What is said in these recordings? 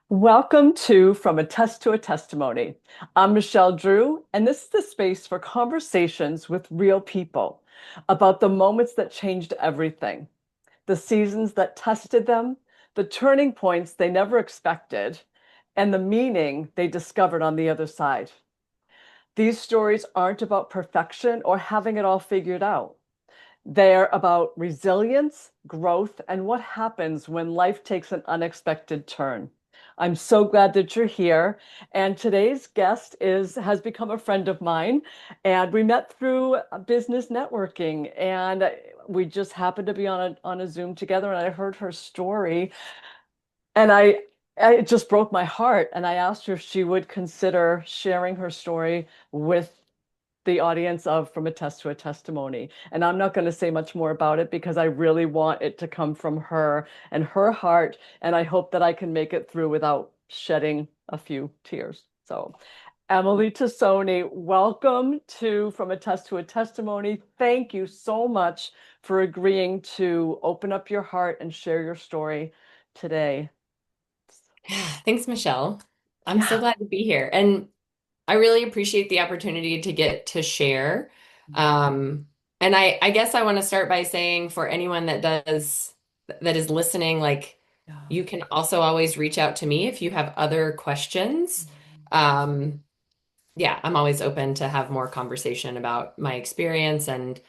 Welcome to From a Test to a Testimony. I'm Michelle Drew, and this is the space for conversations with real people about the moments that changed everything, the seasons that tested them, the turning points they never expected, and the meaning they discovered on the other side. These stories aren't about perfection or having it all figured out. They're about resilience, growth, and what happens when life takes an unexpected turn. I'm so glad that you're here. And today's guest has become a friend of mine, and we met through business networking, and we just happened to be on a Zoom together, and I heard her story, and it just broke my heart. And I asked her if she would consider sharing her story with the audience of From a Test to a Testimony. And I'm not going to say much more about it because I really want it to come from her and her heart. And I hope that I can make it through without shedding a few tears. So, Emily Tosoni, welcome to From a Test to a Testimony. Thank you so much for agreeing to open up your heart and share your story today. Thanks, Michelle. I'm so Yeah. glad to be here. And I really appreciate the opportunity to get to share. Um, and I guess I want to start by saying for anyone that is listening, like Yeah. you can also always reach out to me if you have other questions. Um, yeah, I'm always open to have more conversation about my experience and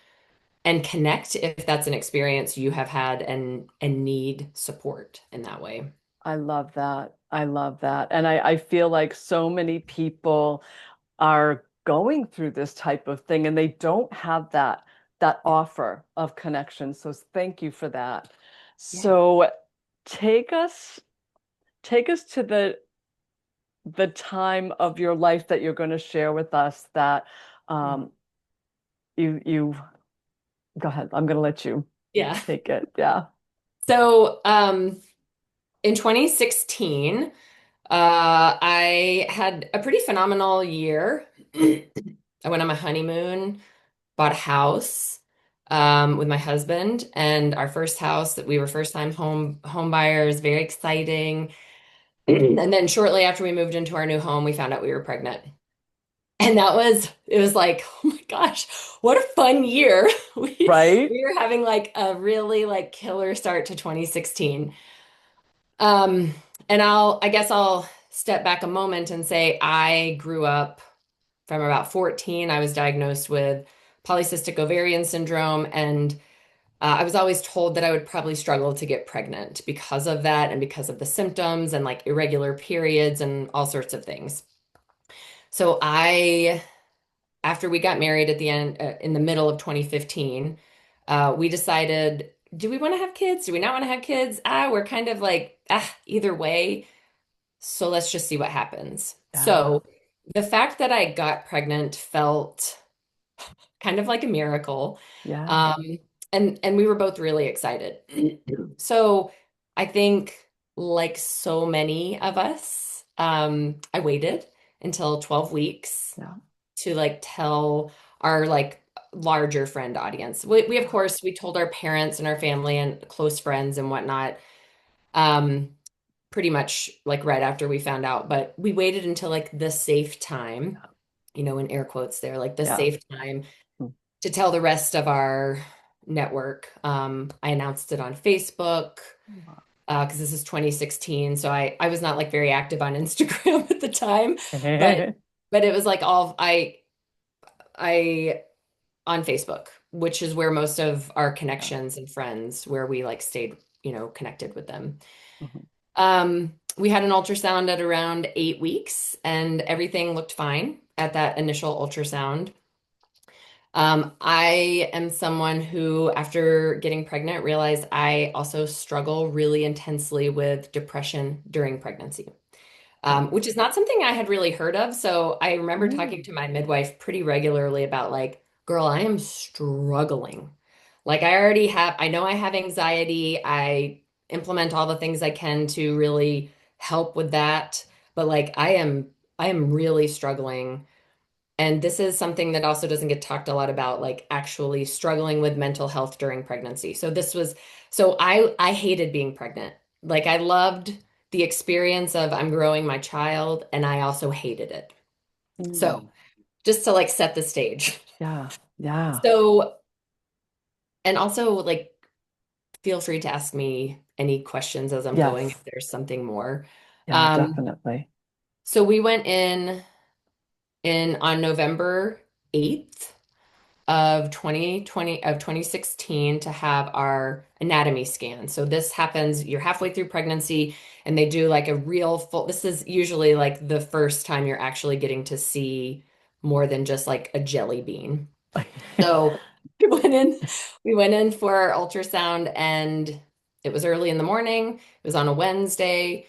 connect if that's an experience you have had and need support in that way. I love that. I love that. And I feel like so many people are going through this type of thing and they don't have that Yeah. offer of connection. So thank you for that. Yeah. So take us take us to the time of your life that you're going to share with us that um you go ahead. I'm going to let you Yeah. take it. Yeah. So, in 2016, I had a pretty phenomenal year. I went on my honeymoon, bought a house, with my husband, and our first house that we were first time home buyers, very exciting. And then shortly after we moved into our new home, we found out we were pregnant. And it was like, oh my gosh, what a fun year. Right? We were having like a really like killer start to 2016. And I guess I'll step back a moment and say I grew up from about 14. I was diagnosed with polycystic ovarian syndrome, and I was always told that I would probably struggle to get pregnant because of that and because of the symptoms and like irregular periods and all sorts of things. So after we got married at the end, in the middle of 2015, we decided, do we want to have kids? Do we not want to have kids? We're kind of like, either way. So let's just see what happens. Yeah. So the fact that I got pregnant felt kind of like a miracle. Yeah. Um, and we were both really excited. So I think like so many of us, I waited until 12 weeks Yeah. to like tell our like larger friend audience. We of course we told our parents and our family and close friends and whatnot. Um, Pretty much like right after we found out, but we waited until like the safe time, in air quotes there, like the Yeah. safe time to tell the rest of our network. I announced it on Facebook because this is 2016, so I was not like very active on Instagram at the time, but Yeah. it was like all I on Facebook, which is where most of our connections and friends, where we like stayed, connected with them. Mhm. We had an ultrasound at around 8 weeks, and everything looked fine at that initial ultrasound. I am someone who, after getting pregnant, realized I also struggle really intensely with depression during pregnancy, which is not something I had really heard of. So I remember talking Mm. to my midwife pretty regularly about, like, girl, I am struggling. Like, I know I have anxiety. I implement all the things I can to really help with that. But like, I am really struggling. And this is something that also doesn't get talked a lot about, like actually struggling with mental health during pregnancy. So I hated being pregnant. Like I loved the experience of I'm growing my child, and I also hated it. So Mm. just to like set the stage. Yeah. Yeah. So, and also like feel free to ask me any questions as I'm going if Yes. there's something more. Yeah, Um, definitely. so we went in on November 8th of 2016 to have our anatomy scan. So this happens, you're halfway through pregnancy and they do like a real full, this is usually like the first time you're actually getting to see more than just like a jelly bean. So we went in, we went in for our ultrasound and it was early in the morning. It was on a Wednesday.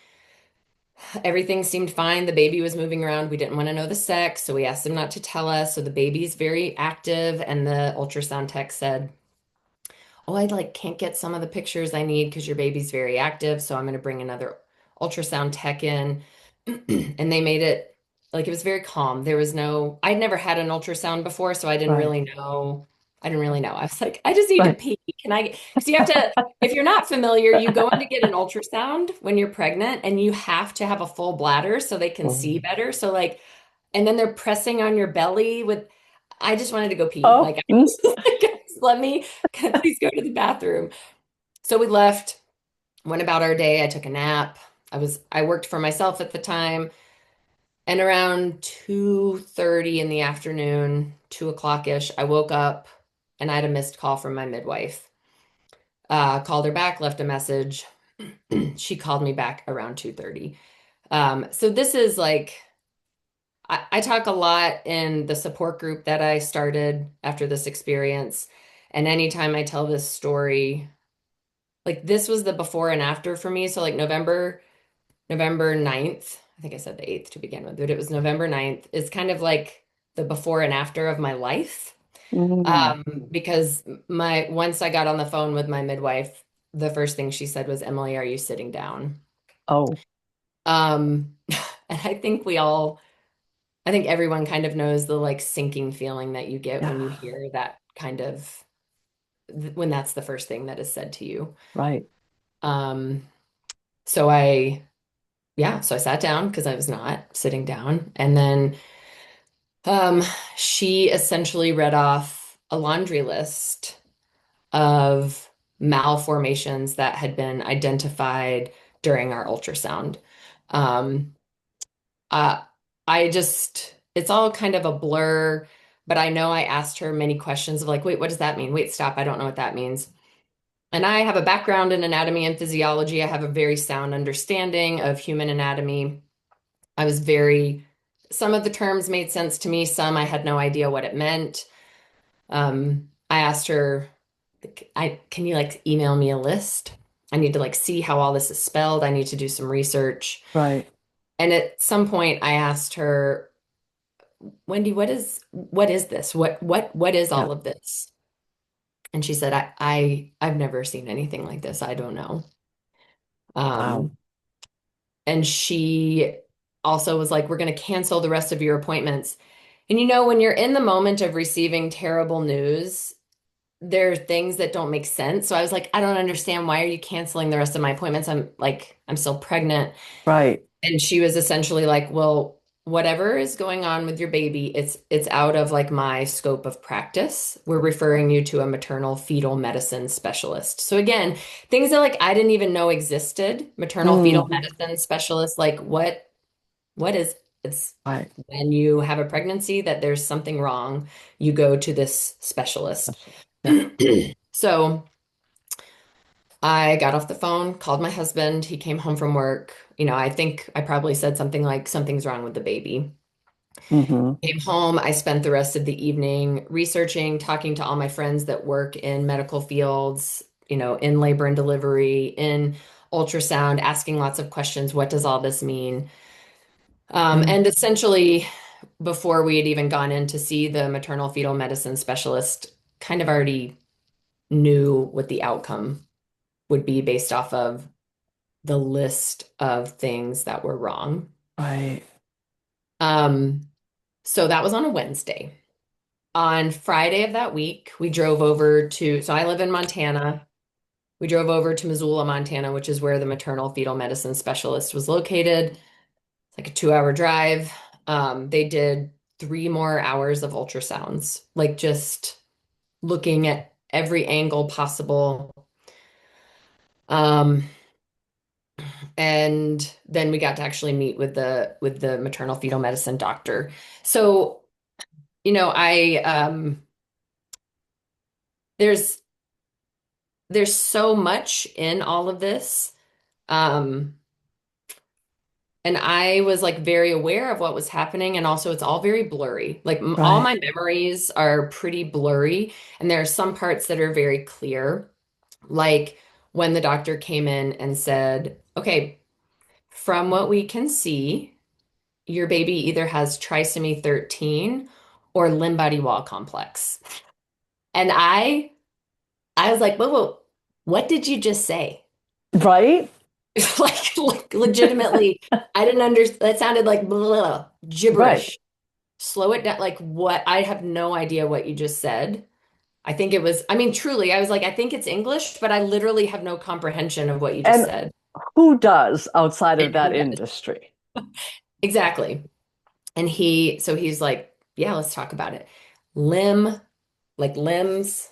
Everything seemed fine. The baby was moving around. We didn't want to know the sex, so we asked him not to tell us. So the baby's very active, and the ultrasound tech said, "Oh, I like can't get some of the pictures I need because your baby's very active, so I'm going to bring another ultrasound tech in." And they made it like it was very calm. There was no, I'd never had an ultrasound before, so I didn't Right. really know. I didn't really know. I was like, I just need to Right. pee. Can I? Because you have to, if you're not familiar, you go in to get an ultrasound when you're pregnant and you have to have a full bladder so they can see Oh. better. So, like, and then they're pressing on your belly with, I just wanted to go pee. Like, Oh. I was like, let me, can I please go to the bathroom? So we left, went about our day. I took a nap. I worked for myself at the time. And around 2:30 in the afternoon, 2 o'clock-ish, I woke up and I had a missed call from my midwife. Called her back, left a message. She called me back around 2:30. So this is like I talk a lot in the support group that I started after this experience. And anytime I tell this story, like this was the before and after for me. So like November 9th, I think I said the 8th to begin with, but it was November 9th. It's kind of like the before and after of my life. Mm. Because my once I got on the phone with my midwife, the first thing she said was, Emily, are you sitting down? Oh. Um, and I think everyone kind of knows the like sinking feeling that you get when you Yeah. hear that kind of, when that's the first thing that is said to you. Right. Um, so so I sat down because I was not sitting down. And then Um, she essentially read off a laundry list of malformations that had been identified during our ultrasound. Um, uh, it's all kind of a blur, but I know I asked her many questions of like, wait, what does that mean? Wait, stop, I don't know what that means. And I have a background in anatomy and physiology. I have a very sound understanding of human anatomy. I was very, some of the terms made sense to me, some I had no idea what it meant. I asked her, can you like email me a list? I need to like see how all this is spelled. I need to do some research. Right. And at some point I asked her, Wendy, what is this? What is Yeah. all of this? And she said, I've never seen anything like this. I don't know. Wow. Um, and she also was like, we're going to cancel the rest of your appointments. And you know, when you're in the moment of receiving terrible news, there are things that don't make sense. So I was like, I don't understand. Why are you canceling the rest of my appointments? I'm still pregnant. Right. And she was essentially like, well, whatever is going on with your baby, it's out of like my scope of practice. We're referring you to a maternal fetal medicine specialist. So again, things that like I didn't even know existed. Maternal fetal Mm. medicine specialist, like what is it's Right. when you have a pregnancy that there's something wrong, you go to this specialist. Special. Yeah. So I got off the phone, called my husband. He came home from work. You know, I think I probably said something like, something's wrong with the baby. Mm-hmm. Came home. I spent the rest of the evening researching, talking to all my friends that work in medical fields, you know, in labor and delivery, in ultrasound, asking lots of questions. What does all this mean? Mm. And essentially, before we had even gone in to see the maternal fetal medicine specialist, kind of already knew what the outcome would be based off of the list of things that were wrong. Right. Um, so that was on a Wednesday. On Friday of that week, we drove over to, so I live in Montana. We drove over to Missoula, Montana, which is where the maternal fetal medicine specialist was located. It's like a 2 hour drive. They did 3 more hours of ultrasounds, like just looking at every angle possible. Um, and then we got to actually meet with the maternal fetal medicine doctor. So, I there's there's so much in all of this. Um, and I was like very aware of what was happening, and also it's all very blurry. Like all Right. my memories are pretty blurry, and there are some parts that are very clear. Like when the doctor came in and said, "Okay, from what we can see, your baby either has trisomy 13 or limb body wall complex." And I was like, "Whoa, whoa, what did you just say?" Right. Like legitimately, I didn't understand. That sounded like blah, Right. gibberish. Slow it down. Like what? I have no idea what you just said. I think it was, I mean, truly, I was like, I think it's English, but I literally have no comprehension of what you just And said. who does outside of And that who does? industry? Exactly. And so he's like, yeah, let's talk about it. Limb, like limbs,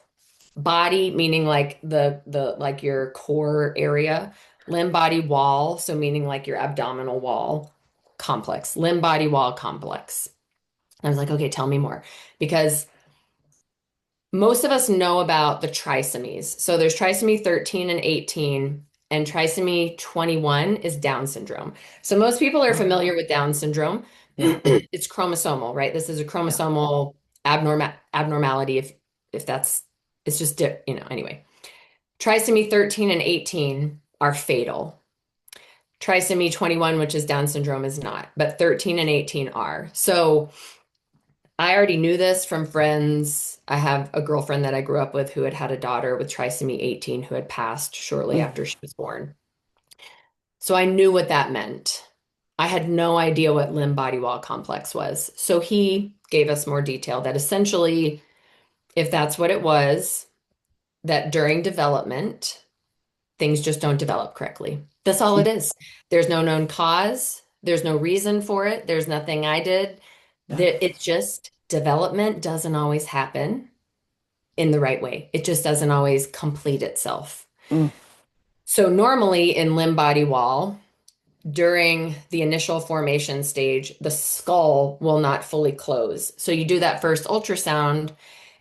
body, meaning like the like your core area, limb body wall, so meaning like your abdominal wall complex, limb body wall complex. I was like, okay, tell me more. Because most of us know about the trisomies. So there's trisomy 13 and 18, and trisomy 21 is Down syndrome. So most people are familiar Oh, with Down syndrome. yeah. It's chromosomal, right? This is a Yeah. chromosomal abnormality if that's it's just anyway. Trisomy 13 and 18 are fatal. Trisomy 21, which is Down syndrome, is not, but 13 and 18 are. So I already knew this from friends. I have a girlfriend that I grew up with who had had a daughter with trisomy 18 who had passed shortly Mm. after she was born. So I knew what that meant. I had no idea what limb body wall complex was. So he gave us more detail that essentially, if that's what it was, that during development, things just don't develop correctly. That's all it Mm. is. There's no known cause. There's no reason for it. There's nothing I did. Yeah. It's just development doesn't always happen in the right way. It just doesn't always complete itself. Mm. So normally in limb body wall, during the initial formation stage, the skull will not fully close. So you do that first ultrasound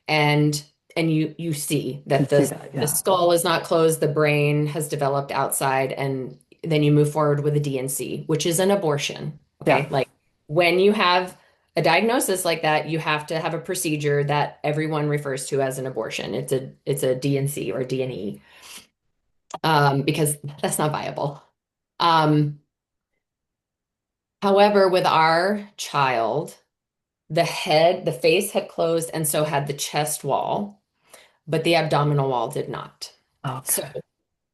and you see Can that see the that. the Yeah. skull is not closed, the brain has developed outside, and then you move forward with a D&C, which is an abortion. Yeah. Okay? Like when you have a diagnosis like that, you have to have a procedure that everyone refers to as an abortion. It's a D&C or D&E, because that's not viable. Um, However, with our child, the face had closed, and so had the chest wall, but the abdominal wall did not. So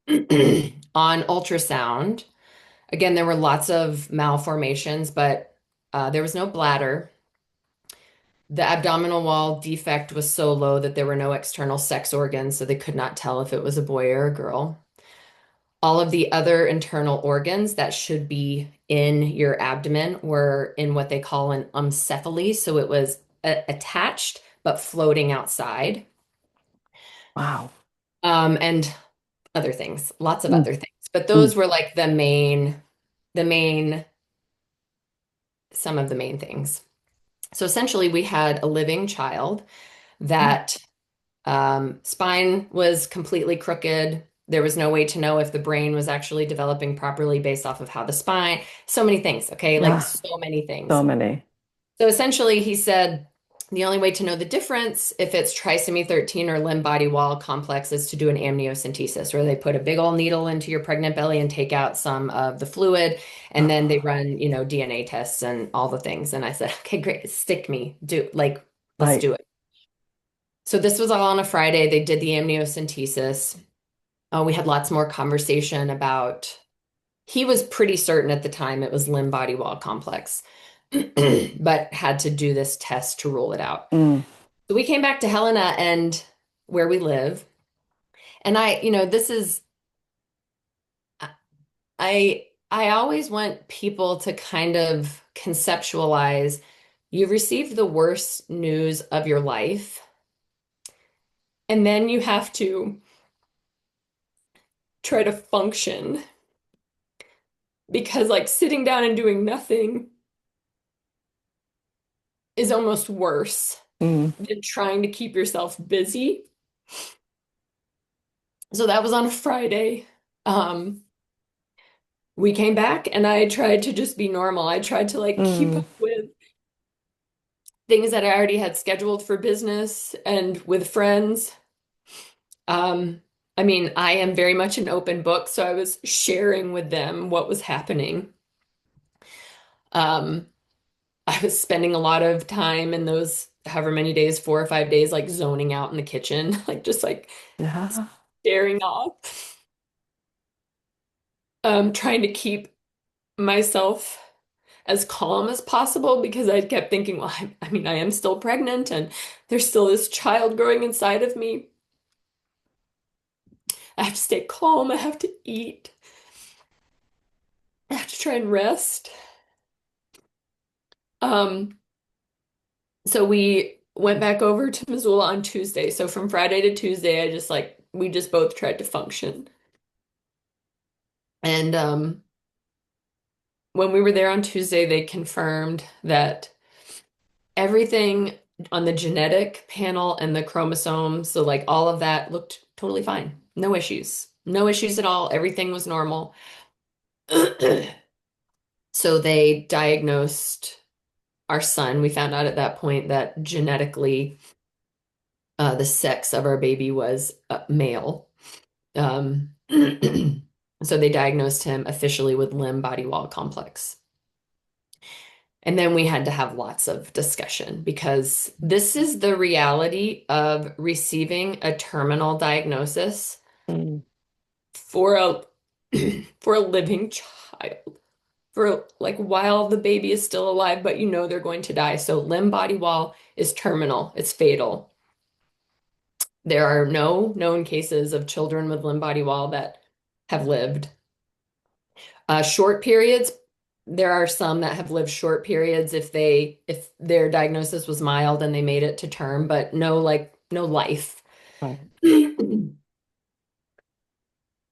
Okay. on ultrasound, again, there were lots of malformations, but there was no bladder. The abdominal wall defect was so low that there were no external sex organs, so they could not tell if it was a boy or a girl. All of the other internal organs that should be in your abdomen were in what they call an umcephaly. So it was attached but floating outside. Wow. And other things, lots of Mm. other things. But Mm. those were like the main, some of the main things. So essentially, we had a living child Mm. that spine was completely crooked. There was no way to know if the brain was actually developing properly based off of how the spine, so many things, okay? Like Yeah. so many So things. many. So essentially, he said the only way to know the difference if it's trisomy 13 or limb body wall complex is to do an amniocentesis, where they put a big old needle into your pregnant belly and take out some of the fluid, and then they Oh, run, DNA tests and all the things. And I said, okay, great, stick me, let's right. do it. So this was all on a Friday. They did the amniocentesis. We had lots more conversation about, he was pretty certain at the time it was limb body wall complex, but had to do this test to rule it out. Mm. So we came back to Helena and where we live, And this is I always want people to kind of conceptualize you've received the worst news of your life, and then you have to try to function because like sitting down and doing nothing is almost worse Mm. than trying to keep yourself busy. So that was on a Friday. Um, we came back and I tried to just be normal. I tried to like keep Mm. up with things that I already had scheduled for business and with friends. Um, I mean, I am very much an open book, so I was sharing with them what was happening. Um, I was spending a lot of time in those however many days, 4 or 5 days, like zoning out in the kitchen, like just like Yeah. staring off, trying to keep myself as calm as possible because I kept thinking, well, I mean, I am still pregnant and there's still this child growing inside of me. I have to stay calm. I have to eat. I have to try and rest. Um, so we went back over to Missoula on Tuesday. So from Friday to Tuesday, we just both tried to function. And when we were there on Tuesday, they confirmed that everything on the genetic panel and the chromosomes, so like all of that looked totally fine. No issues. No issues at all. Everything was normal. So they diagnosed our son. We found out at that point that genetically, the sex of our baby was male. So they diagnosed him officially with limb body wall complex. And then we had to have lots of discussion because this is the reality of receiving a terminal diagnosis Mm. for a for a living child. For like while the baby is still alive, but you know they're going to die. So limb body wall is terminal, it's fatal. There are no known cases of children with limb body wall that have lived. Short periods, there are some that have lived short periods if their diagnosis was mild and they made it to term, but no life. Right.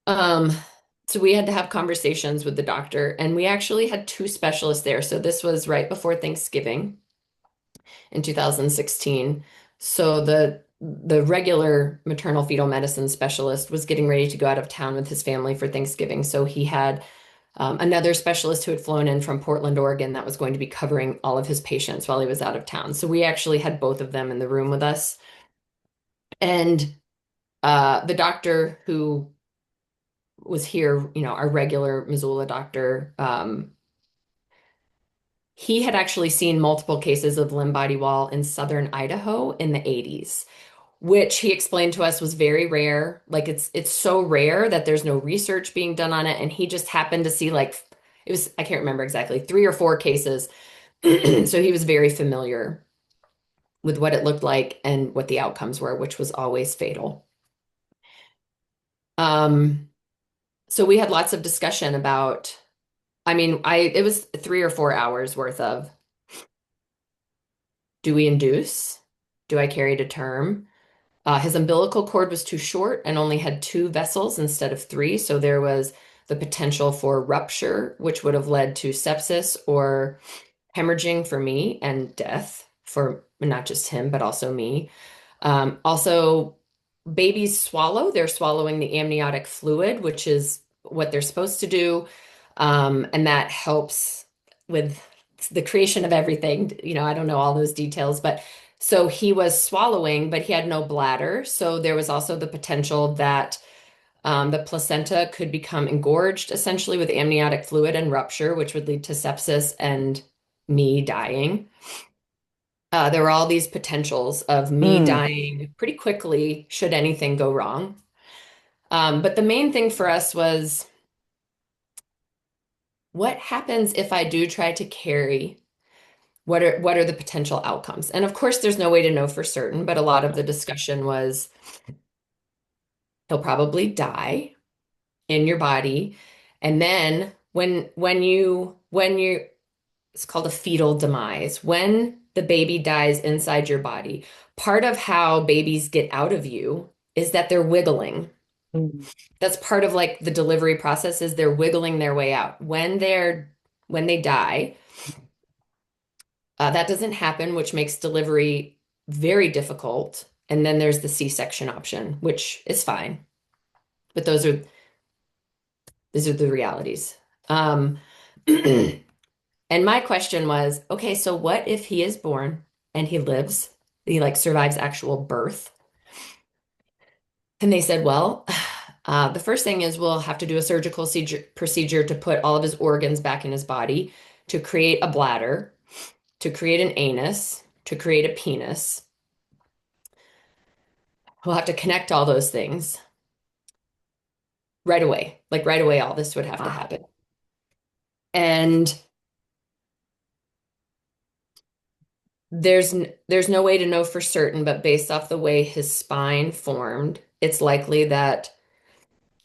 Um, so we had to have conversations with the doctor, and we actually had two specialists there. So this was right before Thanksgiving in 2016. So the regular maternal fetal medicine specialist was getting ready to go out of town with his family for Thanksgiving. So he had another specialist who had flown in from Portland, Oregon, that was going to be covering all of his patients while he was out of town. So we actually had both of them in the room with us. And the doctor who was here, our regular Missoula doctor, he had actually seen multiple cases of limb body wall in southern Idaho in the 80s, which he explained to us was very rare. Like it's so rare that there's no research being done on it. And he just happened to see like it was, I can't remember exactly, 3 or 4 cases. So he was very familiar with what it looked like and what the outcomes were, which was always fatal. Um, so we had lots of discussion about, I mean, it was 3 or 4 hours worth of do we induce? Do I carry to term? His umbilical cord was too short and only had 2 vessels instead of 3. So there was the potential for rupture, which would have led to sepsis or hemorrhaging for me and death for not just him, but also me. Also, babies swallow. They're swallowing the amniotic fluid, which is what they're supposed to do. And that helps with the creation of everything. I don't know all those details, but so he was swallowing, but he had no bladder. So there was also the potential that the placenta could become engorged essentially with amniotic fluid and rupture, which would lead to sepsis and me dying. There were all these potentials of me Mm. dying pretty quickly should anything go wrong. But the main thing for us was what happens if I do try to carry? What are the potential outcomes? And of course, there's no way to know for certain, but a lot of the discussion was He'll probably die in your body. And then when you it's called a fetal demise. When the baby dies inside your body, part of how babies get out of you is that they're wiggling. Mm. That's part of like the delivery process is they're wiggling their way out. When they die, that doesn't happen, which makes delivery very difficult. And then there's the C-section option, which is fine. But those are the realities. Um, and my question was, okay, so what if he is born and he lives, he like survives actual birth? And they said, well, the first thing is we'll have to do a surgical procedure to put all of his organs back in his body, to create a bladder, to create an anus, to create a penis. We'll have to connect all those things right away. Like right away, all this would have to Wow. happen. And there's no way to know for certain, but based off the way his spine formed, it's likely that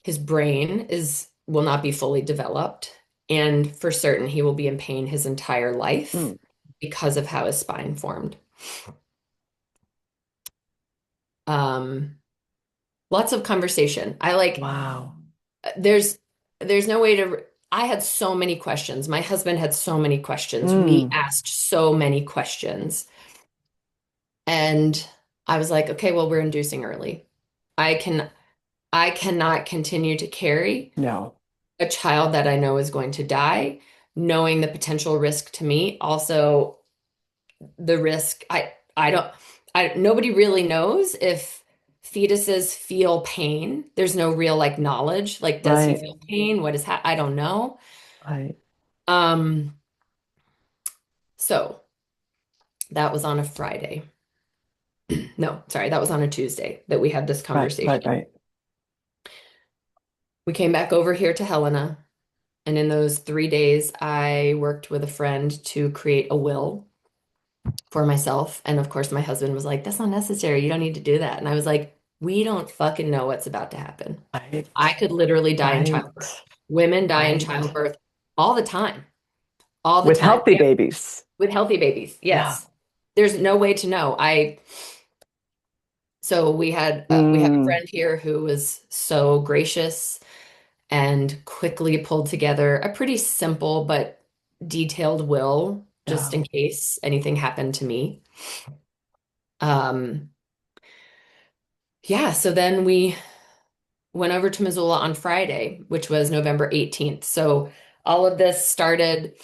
his brain is will not be fully developed, and for certain he will be in pain his entire life Mm. because of how his spine formed. Um, Lots of conversation. I like Wow. there's there's no way to I had so many questions. My husband had so many questions. We Mm. asked so many questions. And I was like, okay, well, we're inducing early. I can I cannot continue to carry No. a child that I know is going to die, knowing the potential risk to me. Also, the risk I don't I nobody really knows if fetuses feel pain. There's no real like knowledge. Like, does he Right. feel pain? What is I don't know. Right. Um, so that was on a Friday. No, sorry, that was on a Tuesday that we had this Right. Right. conversation. Right. We came back over here to Helena, and in those 3 days, I worked with a friend to create a will for myself. And of course, my husband was like, that's not necessary. You don't need to do that. And I was like, we don't fucking know what's about to happen. I Right. could literally die in Right. childbirth. Women die in Right. childbirth all the time, all the With time. healthy babies. With healthy babies. Yeah. Yes. There's no way to know. So we have a Mm. friend here who was so gracious and quickly pulled together a pretty simple but detailed will just Yeah. in case anything happened to me. Um, yeah, so then we went over to Missoula on Friday, which was November 18th. So all of this started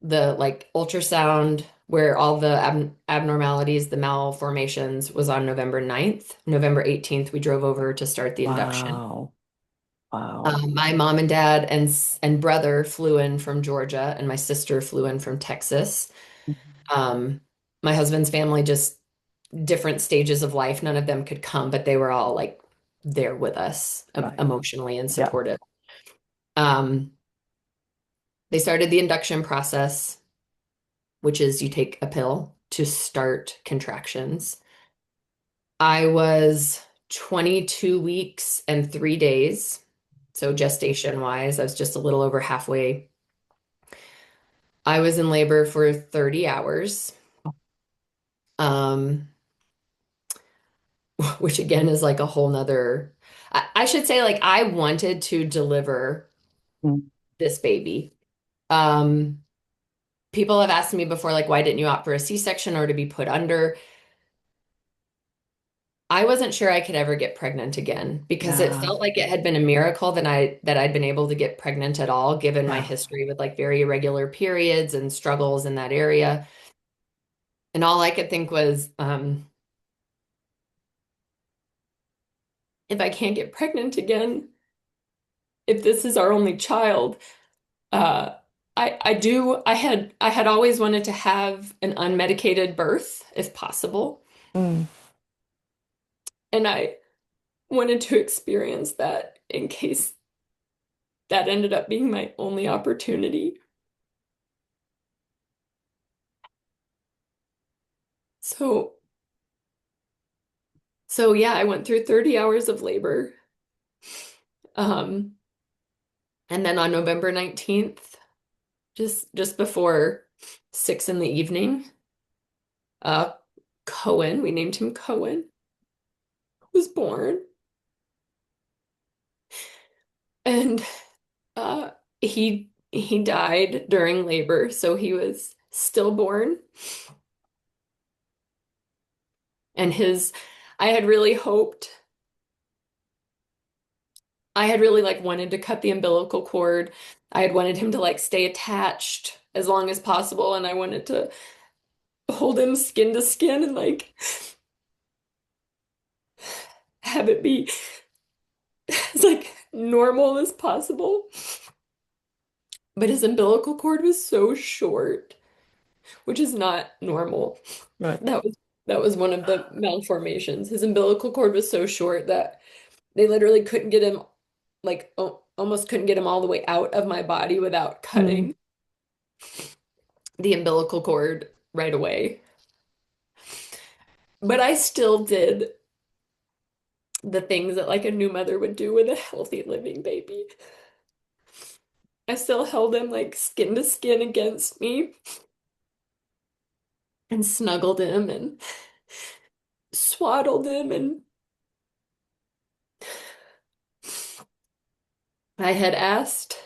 the like ultrasound where all the abnormalities, the malformations was on November 9th. November 18th, we drove over to start the induction. Wow. Wow. My mom and dad and brother flew in from Georgia, and my sister flew in from Texas. Mhm. Um, my husband's family just different stages of life. None of them could come, but they were all like there with us Right. emotionally and Yeah. supportive. Um, they started the induction process, which is you take a pill to start contractions. I was 22 weeks and 3 days. So gestation wise, I was just a little over halfway. I was in labor for 30 hours, um, which again is like a whole nother. I should say, like, I wanted to deliver Mm. this baby. Um, People have asked me before, like, why didn't you opt for a C-section or to be put under? I wasn't sure I could ever get pregnant again because it Yeah. felt like it had been a miracle that I'd been able to get pregnant at all, given my Yeah. history with like very irregular periods and struggles in that area. And all I could think was, if I can't get pregnant again, if this is our only child, uh, I had always wanted to have an unmedicated birth if possible, Mm. and I wanted to experience that in case that ended up being my only opportunity. So, so yeah, I went through 30 hours of labor. Um, and then on November 19th, just before 6 in the evening, uh, Cohen, we named him Cohen, was born. And uh, he died during labor, so he was stillborn. And his, I had really hoped, I had really like wanted to cut the umbilical cord. I had wanted him to like stay attached as long as possible, and I wanted to hold him skin to skin and like have it be as like normal as possible. But his umbilical cord was so short, which is not normal. Right. That was that was one of the malformations. His umbilical cord was so short that they literally couldn't get him like almost couldn't get him all the way out of my body without Mm, cutting the umbilical cord right away. But I still did the things that like a new mother would do with a healthy living baby. I still held him like skin to skin against me and snuggled him and swaddled him, and I had asked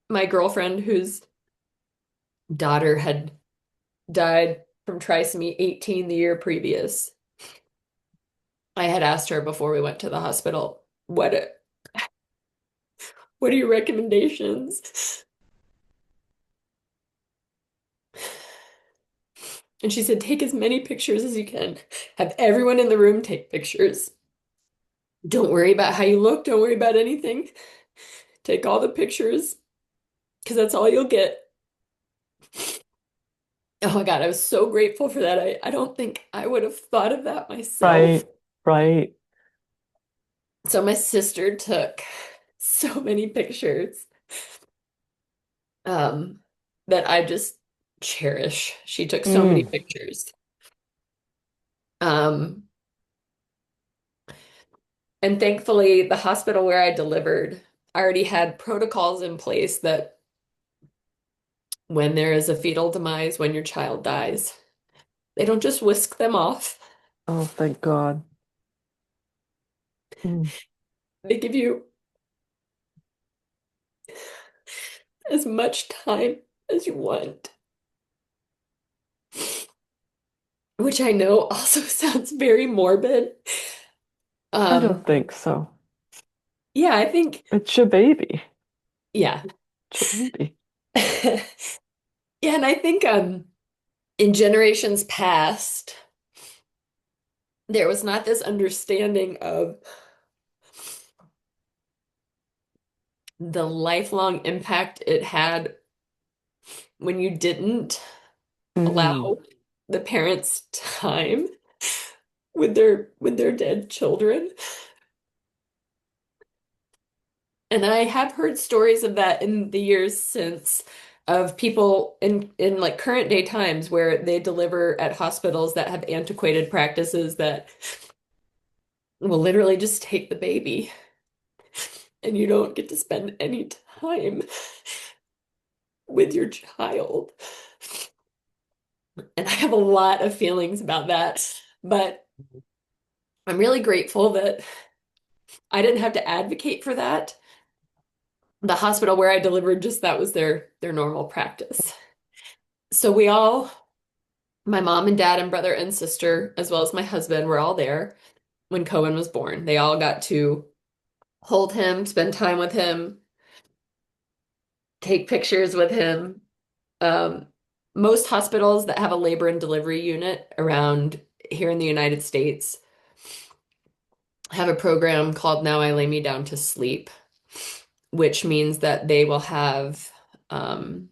my girlfriend whose daughter had died from trisomy 18 the year previous. I had asked her before we went to the hospital, what are your recommendations? And she said, take as many pictures as you can. Have everyone in the room take pictures. Don't worry about how you look. Don't worry about anything. Take all the pictures because that's all you'll get. Oh my God, I was so grateful for that. I don't think I would have thought of that myself. right. Right. So my sister took so many pictures um, that I just cherish. She took so many Mm. pictures. Um, and thankfully, the hospital where I delivered already had protocols in place that when there is a fetal demise, when your child dies, they don't just whisk them off. Oh, thank God. Mm. They give you as much time as you want, which I know also sounds very morbid. I don't Um, think so. yeah, I think, It's your baby. yeah. It's your baby. Yeah, and I think in generations past, there was not this understanding of the lifelong impact it had when you didn't Mm. allow the parents time with their dead children. And I have heard stories of that in the years since of people in like current day times where they deliver at hospitals that have antiquated practices that will literally just take the baby and you don't get to spend any time with your child. And I have a lot of feelings about that, but I'm really grateful that I didn't have to advocate for that. The hospital where I delivered, just that was their normal practice. So we all, my mom and dad and brother and sister, as well as my husband, were all there when Cohen was born. They all got to hold him, spend time with him, take pictures with him. Um, Most hospitals that have a labor and delivery unit around here in the United States have a program called Now I Lay Me Down to Sleep, which means that they will have um,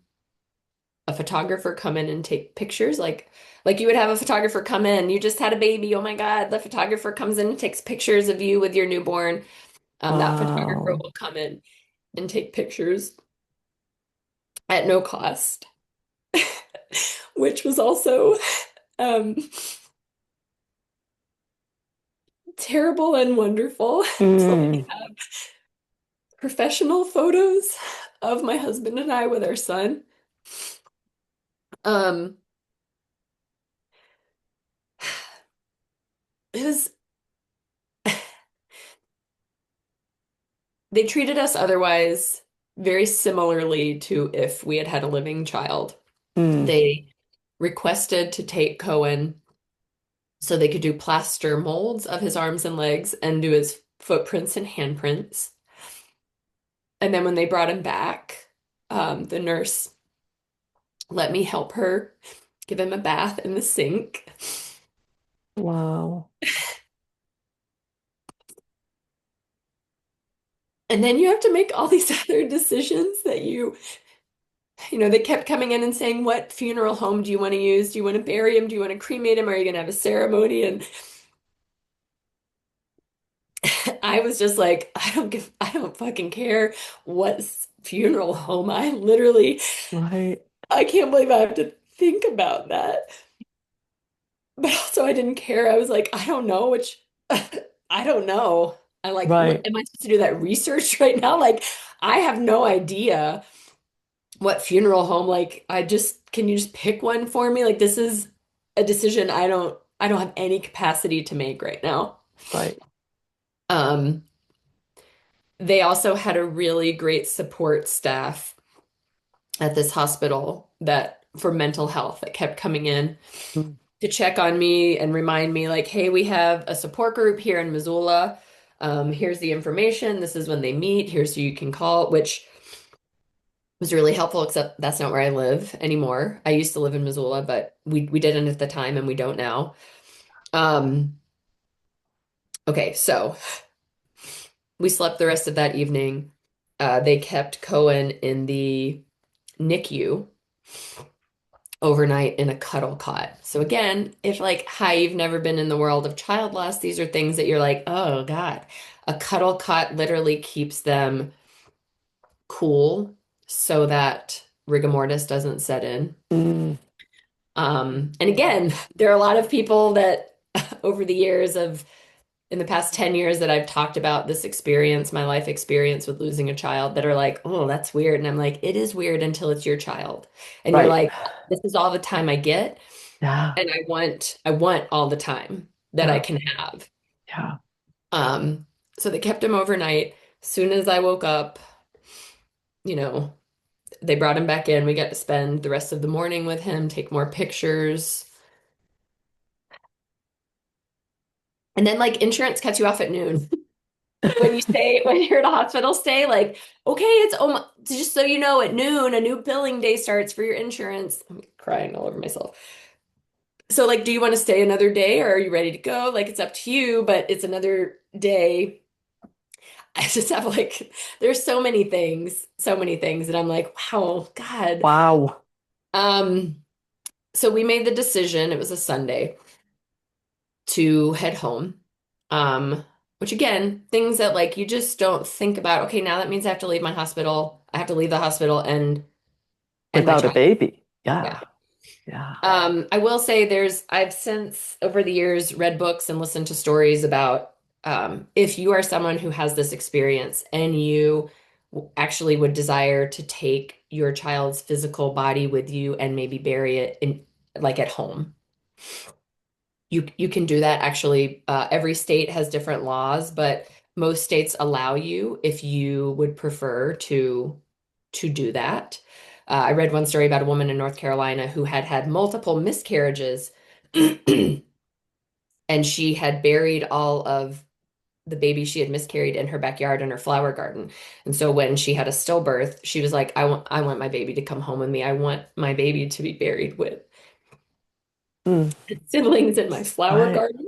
a photographer come in and take pictures like you would have a photographer come in. You just had a baby. Oh my God. The photographer comes in and takes pictures of you with your newborn. That photographer Wow. will come in and take pictures at no cost, which was also um, terrible and wonderful. So I Mm. have professional photos of my husband and I with our son. Um, it was they treated us otherwise very similarly to if we had had a living child. Mm. They requested to take Cohen so they could do plaster molds of his arms and legs and do his footprints and handprints. And then when they brought him back, the nurse let me help her give him a bath in the sink. Wow. And then you have to make all these other decisions that they kept coming in and saying, what funeral home do you want to use? Do you want to bury him? Do you want to cremate him? Are you going to have a ceremony? And I was just like, I don't fucking care what funeral home. Right. I can't believe I have to think about that. But also I didn't care. I was like, I don't know which, I don't know. I like, what, Right. am I supposed to do that research right now? Like, I have no idea what funeral home, like, can you just pick one for me? Like, this is a decision I don't have any capacity to make right now. Right. Um, they also had a really great support staff at this hospital that for mental health that kept coming in Mm. to check on me and remind me, like, hey, we have a support group here in Missoula. Here's the information. This is when they meet. Here's who you can call, which was really helpful, except that's not where I live anymore. I used to live in Missoula, but we didn't at the time and we don't now. Um, okay, so we slept the rest of that evening. They kept Cohen in the NICU overnight in a cuddle cot. So again, if like, hi, you've never been in the world of child loss, these are things that you're like, oh God. A cuddle cot literally keeps them cool so that rigor mortis doesn't set in. Mm. And again, there are a lot of people that over the years of in the past 10 years that I've talked about this experience, my life experience with losing a child that are like, oh, that's weird. And I'm like, it is weird until it's your child. And you're Right. like, this is all the time I get. Yeah. And I want all the time that I Yeah. can have. Yeah. Um, so they kept him overnight. As soon as I woke up, you know, they brought him back in. We got to spend the rest of the morning with him, take more pictures. And then like insurance cuts you off at noon. When you're at a hospital stay, like, okay, just so you know, at noon, a new billing day starts for your insurance. I'm crying all over myself. So like, do you want to stay another day or are you ready to go? Like, it's up to you, but it's another day. I just have like, there's so many things that I'm like, wow, God. Wow. Um, so we made the decision, it was a Sunday, to head home. Which again, things that like you just don't think about. Okay, now that means I have to leave my hospital. I have to leave the hospital and my Without a child. baby. Yeah. Yeah. Yeah. I will say I've since over the years read books and listened to stories about if you are someone who has this experience and you actually would desire to take your child's physical body with you and maybe bury it in like at home. You can do that actually. Every state has different laws, but most states allow you if you would prefer to do that. I read one story about a woman in North Carolina who had had multiple miscarriages, and she had buried all of the baby she had miscarried in her backyard in her flower garden. And so when she had a stillbirth, she was like, I want my baby to come home with me. I want my baby to be buried with Mm. siblings in my flower Right. garden.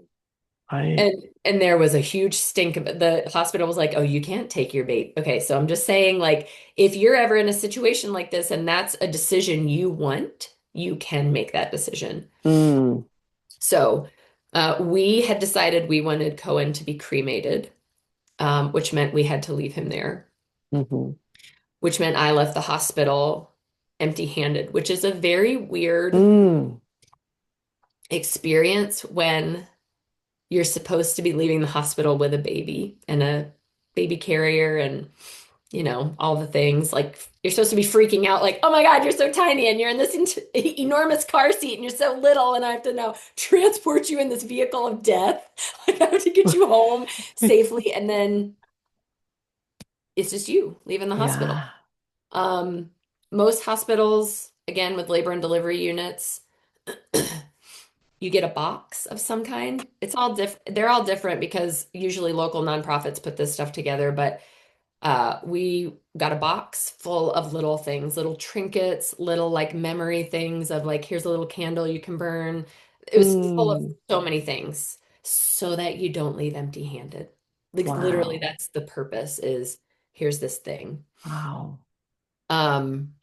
Right. And there was a huge stink of it. The hospital was like, "Oh, you can't take your baby." Okay, so I'm just saying, like, if you're ever in a situation like this and that's a decision you want, you can make that decision. Mm. So, we had decided we wanted Cohen to be cremated, which meant we had to leave him there, Hmm. which meant I left the hospital empty-handed, which is a very weird Mm. experience when you're supposed to be leaving the hospital with a baby and a baby carrier and all the things. Like you're supposed to be freaking out, like, oh my God, you're so tiny and you're in this enormous car seat and you're so little, and I have to now transport you in this vehicle of death. Like I have to get you home safely, and then it's just you leaving the hospital. Yeah. Um, Most hospitals, again, with labor and delivery units, you get a box of some kind. It's all they're all different because usually local nonprofits put this stuff together, but we got a box full of little things, little trinkets, little like memory things of like, here's a little candle you can burn. It was full of Mm, so many things so that you don't leave empty-handed. Like literally wow. that's the purpose is here's this thing. Wow. Um,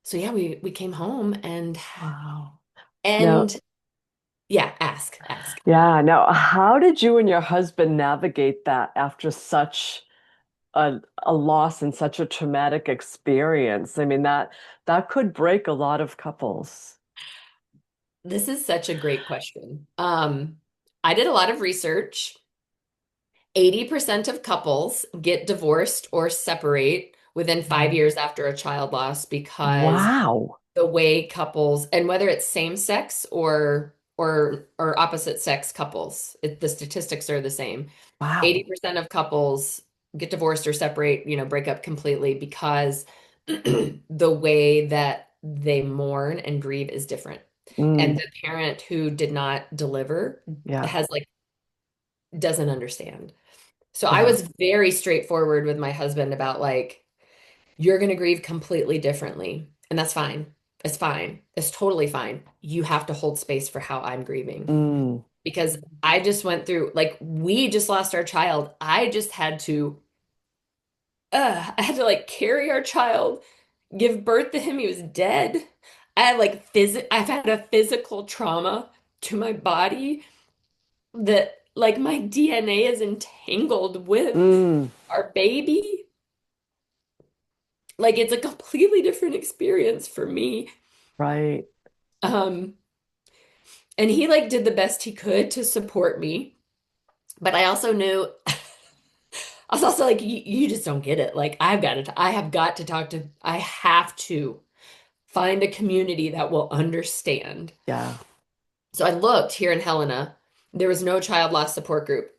so yeah, we came home and Wow. No, and yeah, ask. yeah, no. How did you and your husband navigate that after such a loss and such a traumatic experience? I mean, that could break a lot of couples. This is such a great question. I did a lot of research. 80% of couples get divorced or separate within 5 years after a child loss because Wow. the way couples, and whether it's same sex or opposite sex couples, the statistics are the same. Wow. 80% of couples get divorced or separate, break up completely because the way that they mourn and grieve is different. And Mm, the parent who did not deliver yeah. has like doesn't understand. So I Yeah. was very straightforward with my husband about like, you're going to grieve completely differently. And that's fine. It's fine. It's totally fine. You have to hold space for how I'm grieving Mm, because I just went through, like, we just lost our child. I had to like carry our child, give birth to him. He was dead. I've had a physical trauma to my body that like my DNA is entangled with mm, our baby. Like it's a completely different experience for me. right. Um, and he like did the best he could to support me. But I also knew I was also like, you just don't get it. Like I have got to talk to, I have to find a community that will understand. Yeah. So I looked here in Helena. There was no child loss support group.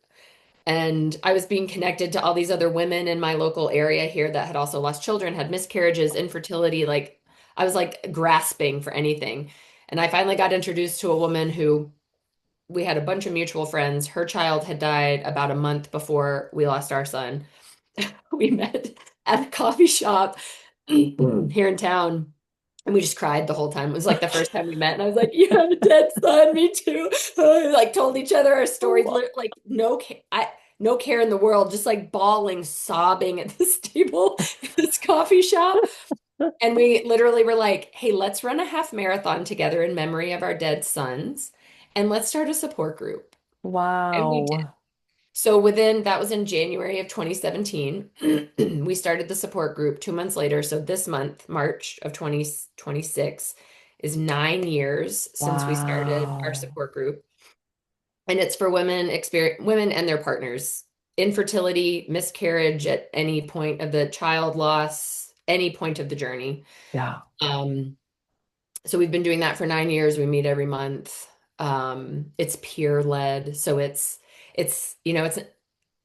And I was being connected to all these other women in my local area here that had also lost children, had miscarriages, infertility. Like I was like grasping for anything. And I finally got introduced to a woman who we had a bunch of mutual friends. Her child had died about a month before we lost our son. We met at a coffee shop here in town. And we just cried the whole time. It was like the first time we met, and I was like, "You have a dead son, me too." Like told each other our stories, like no care in the world, just like bawling, sobbing at this table in this coffee shop. And we literally were like, "Hey, let's run a half marathon together in memory of our dead sons, and let's start a support group." And we did. Wow. So that was in January of 2017. We started the support group 2 months later. So this month, March of 2026, is 9 years since we started our Wow. support group. And it's for women and their partners. Infertility, miscarriage at any point of the child loss, any point of the journey. Yeah. Um, so we've been doing that for 9 years. We meet every month. It's peer led. So it's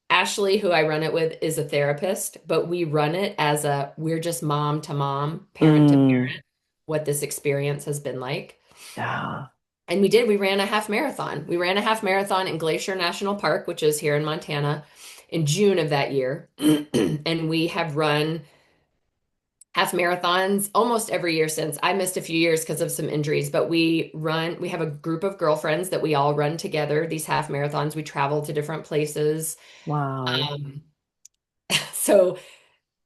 Ashley, who I run it with, is a therapist, but we run it as we're just mom to mom, parent to Mm, parent, what this experience has been like. yeah. And we ran a half marathon. We ran a half marathon in Glacier National Park, which is here in Montana, in June of that year. And we have run half marathons almost every year since. I missed a few years because of some injuries, but we have a group of girlfriends that we all run together, these half marathons. We travel to different places. Wow. Um, so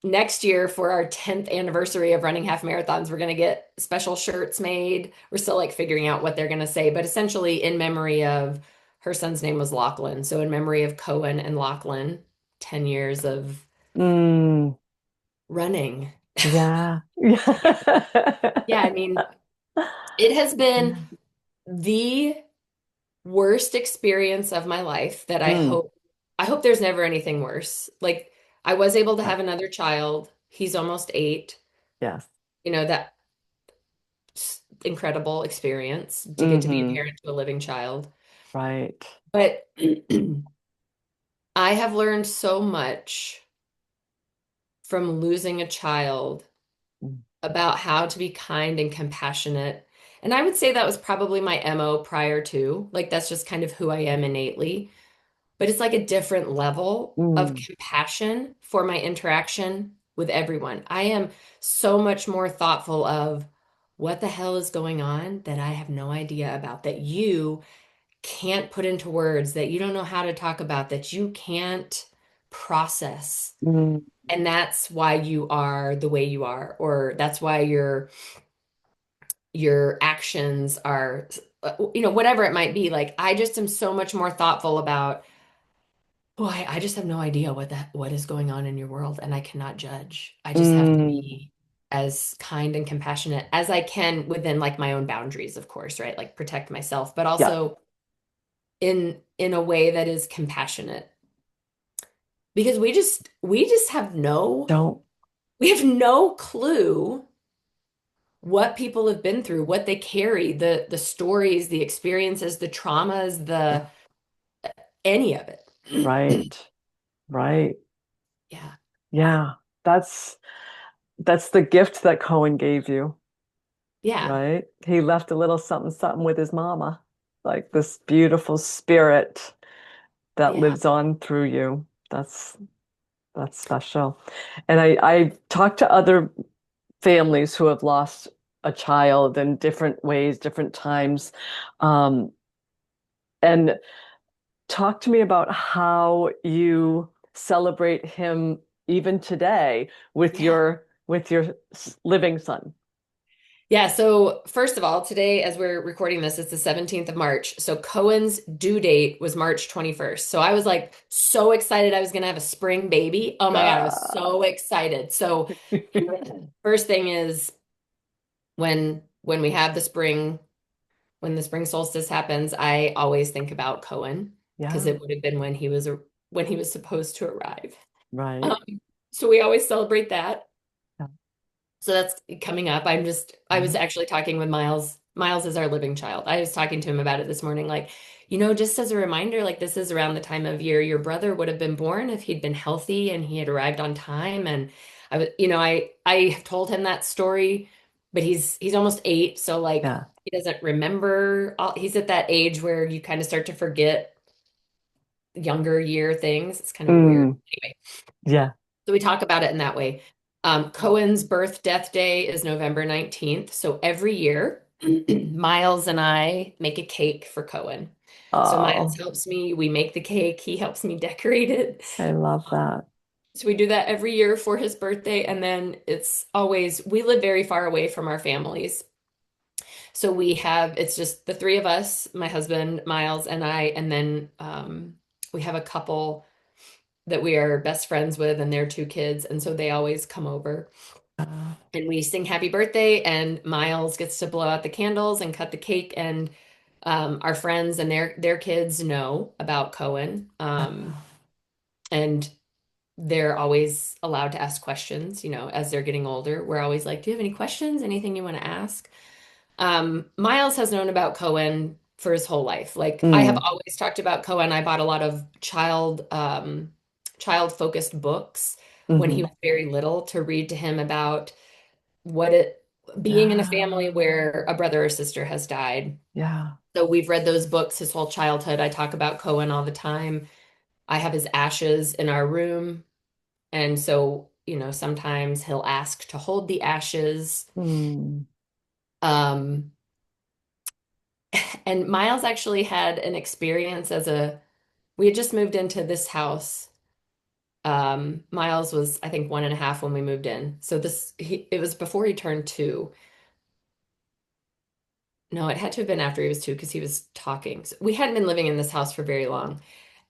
next year for our 10th anniversary of running half marathons, we're going to get special shirts made. We're still like figuring out what they're going to say, but essentially in memory of her son's name was Lachlan. So in memory of Cohen and Lachlan, 10 years of Mm, running. yeah. Yeah, I mean, it has been the worst experience of my life that Mm, I hope there's never anything worse. Like I was able to yeah. have another child. He's almost 8. Yes. That incredible experience to get to be a Hmm. parent to a living child. Right. But I have learned so much from losing a child Mm, about how to be kind and compassionate. And I would say that was probably my MO prior to. Like that's just kind of who I am innately. But it's like a different level of mm, compassion for my interaction with everyone. I am so much more thoughtful of what the hell is going on that I have no idea about, that you can't put into words, that you don't know how to talk about, that you can't process. mm, And that's why you are the way you are, or that's why your actions are, whatever it might be. Like I just am so much more thoughtful about, boy, I just have no idea what is going on in your world, and I cannot judge. I just have to mm. be as kind and compassionate as I can within like my own boundaries, of course, right? Like protect myself, but Yeah. also in a way that is compassionate. Because we just Don't. we have no clue what people have been through, what they carry, the stories, the experiences, the traumas, the Yeah. any of it. Right. Right. Yeah. Yeah. That's that's the gift that Cohen gave you, Yeah. right? He left a little something something with his mama, like this beautiful spirit that Yeah. lives on through you. That's special. And I talked to other families who have lost a child in different ways, different times. Um, and talk to me about how you celebrate him even today Yeah. with your living son. Yeah, so first of all, today, as we're recording this, it's the 17th of March. So Cohen's due date was March 21st. So I was like so excited I was going to have a spring baby. Oh my God, I was Ah. so excited. So first thing is when we have the spring, when the spring solstice happens, I always think about Cohen because Yeah, it would have been when he was supposed to arrive. right. Um, so we always celebrate that. Yeah. So that's coming up. I was Mhm. actually talking with Miles. Miles is our living child. I was talking to him about it this morning. Like, just as a reminder, like this is around the time of year your brother would have been born if he'd been healthy and he had arrived on time. And I was, I have told him that story, but he's almost 8. So like Yeah. he doesn't remember he's at that age where you kind of start to forget younger year things. It's kind of weird. Mm, Anyway, yeah. so we talk about it in that way. Cohen's birth death day is November 19th. So every year, Miles and I make a cake for Cohen. So Miles Oh, helps me. We make the cake. He helps me decorate it. I love that. So we do that every year for his birthday. And then we live very far away from our families. So it's just the three of us, my husband, Miles, and I. And then we have a couple that we are best friends with and their 2 kids. And so they always come over Uh, and we sing happy birthday and Miles gets to blow out the candles and cut the cake and our friends and their kids know about Cohen. And they're always allowed to ask questions, as they're getting older. We're always like, do you have any questions? Anything you want to ask? Miles has known about Cohen for his whole life. Like I have mm, always talked about Cohen. I bought a lot of child focused books when he hmm. was very little to read to him about what it being in a family Yeah. where a brother or sister has died. Yeah. So we've read those books his whole childhood. I talk about Cohen all the time. I have his ashes in our room. And so, sometimes he'll ask to hold the ashes. Mm, Um, and Miles actually had an experience we had just moved into this house. Miles was, I think, 1.5 when we moved in. So it was before he turned 2. No, it had to have been after he was 2 because he was talking. So we hadn't been living in this house for very long.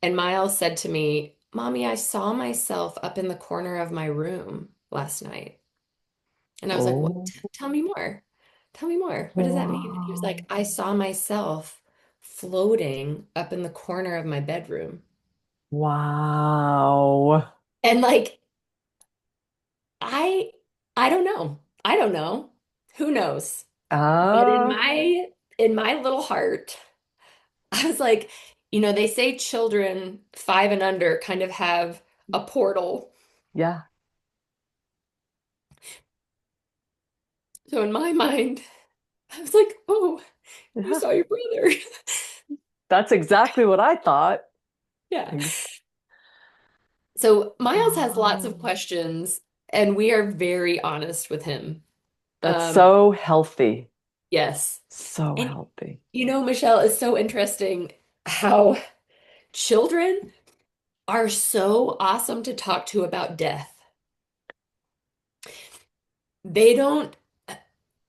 And Miles said to me, Mommy, I saw myself up in the corner of my room last night. And I was like, What? oh, Tell me more. Tell me more. What does that mean? And he was wow. like, I saw myself floating up in the corner of my bedroom. Wow. And like I I don't know. I don't know. Who knows? But Ah, in my little heart, I was like, they say children 5 and under kind of have a portal. yeah, So in my mind, I was like, "Oh, you yeah. saw your brother." That's exactly what I thought. Yeah. Ex- So Miles has lots of Wow. questions, and we are very honest with him. That's Um, so healthy. yes. So And healthy. Michelle, it's so interesting how children are so awesome to talk to about death. They don't,